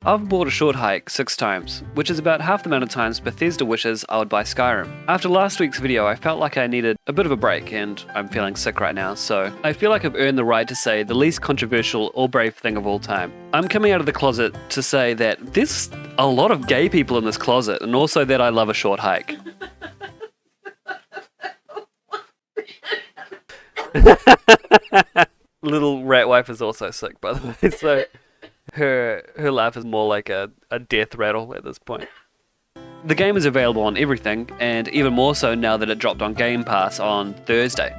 I've bought a short hike 6 times, which is about half the amount of times Bethesda wishes I would buy Skyrim. After last week's video, I felt like I needed a bit of a break, and I'm feeling sick right now, so I feel like I've earned the right to say the least controversial or brave thing of all time. I'm coming out of the closet to say that there's a lot of gay people in this closet, and also that I love a short hike. Little rat wife is also sick, by the way, so her laugh is more like a death rattle at this point. The game is available on everything, and even more so now that it dropped on Game Pass on Thursday,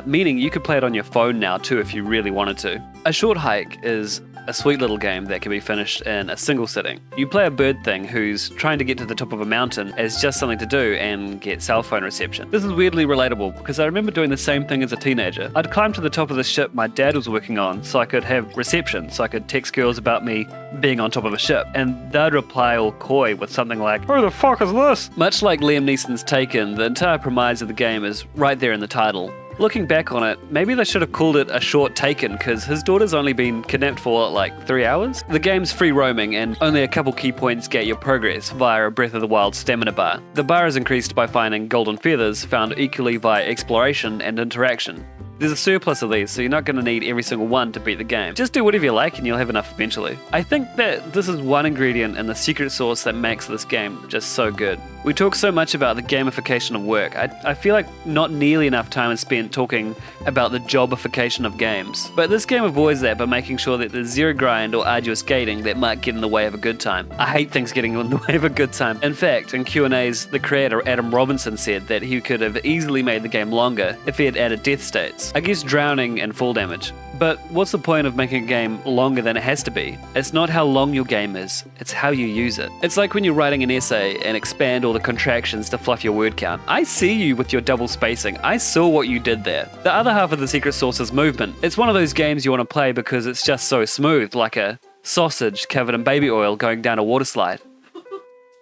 meaning you could play it on your phone now too if you really wanted to. A short hike is a sweet little game that can be finished in a single sitting. You play a bird thing who's trying to get to the top of a mountain as just something to do and get cell phone reception. This is weirdly relatable because I remember doing the same thing as a teenager. I'd climb to the top of the ship my dad was working on so I could have reception, so I could text girls about me being on top of a ship, and they'd reply all coy with something like, "Who the fuck is this?" Much like Liam Neeson's Taken, the entire premise of the game is right there in the title. Looking back on it, maybe they should have called it a short Taken because his daughter's only been kidnapped for like 3 hours. The game's free roaming and only a couple key points get your progress via a Breath of the Wild stamina bar. The bar is increased by finding golden feathers found equally via exploration and interaction. There's a surplus of these, so you're not going to need every single one to beat the game. Just do whatever you like and you'll have enough eventually. I think that this is one ingredient in the secret sauce that makes this game just so good. We talk so much about the gamification of work. I feel like not nearly enough time is spent talking about the jobification of games. But this game avoids that by making sure that there's zero grind or arduous gating that might get in the way of a good time. I hate things getting in the way of a good time. In fact, in Q&As, the creator Adam Robinson said that he could have easily made the game longer if he had added death states. I guess drowning and fall damage. But what's the point of making a game longer than it has to be? It's not how long your game is, it's how you use it. It's like when you're writing an essay and expand all the contractions to fluff your word count. I see you with your double spacing. I saw what you did there. The other half of the secret sauce is movement. It's one of those games you want to play because it's just so smooth, like a sausage covered in baby oil going down a water slide.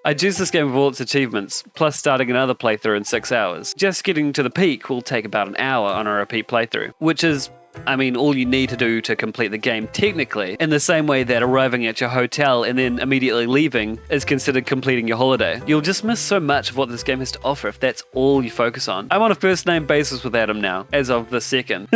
I'd use this game with all its achievements, plus starting another playthrough in 6 hours. Just getting to the peak will take about an hour on a repeat playthrough, which is all you need to do to complete the game technically, in the same way that arriving at your hotel and then immediately leaving is considered completing your holiday. You'll just miss so much of what this game has to offer if that's all you focus on. I'm on a first name basis with Adam now, as of the second.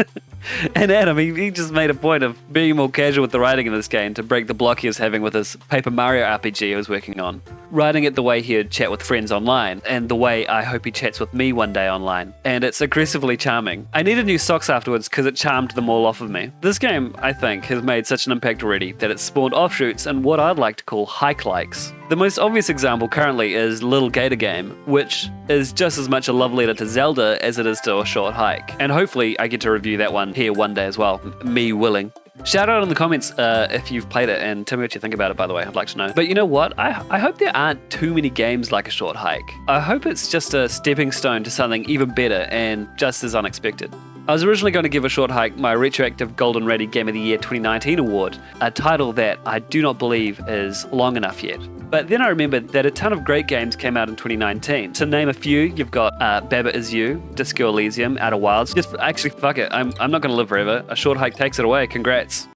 And Adam, he just made a point of being more casual with the writing in this game to break the block he was having with his Paper Mario RPG he was working on. Writing it the way he'd chat with friends online, and the way I hope he chats with me one day online. And it's aggressively charming. I needed new socks afterwards because it charmed them all off of me. This game, I think, has made such an impact already that it's spawned offshoots and what I'd like to call hike-likes. The most obvious example currently is Little Gator Game, which is just as much a love letter to Zelda as it is to a short hike. And hopefully I get to review that one here one day as well, me willing. Shout out in the comments if you've played it, and tell me what you think about it, by the way. I'd like to know. But you know what? I hope there aren't too many games like a short hike. I hope it's just a stepping stone to something even better and just as unexpected. I was originally going to give A Short Hike my retroactive Golden Ready Game of the Year 2019 award, a title that I do not believe is long enough yet. But then I remembered that a ton of great games came out in 2019. To name a few, you've got Baba Is You, Disco Elysium, Outer Wilds. Just actually, fuck it, I'm not going to live forever. A Short Hike takes it away. Congrats.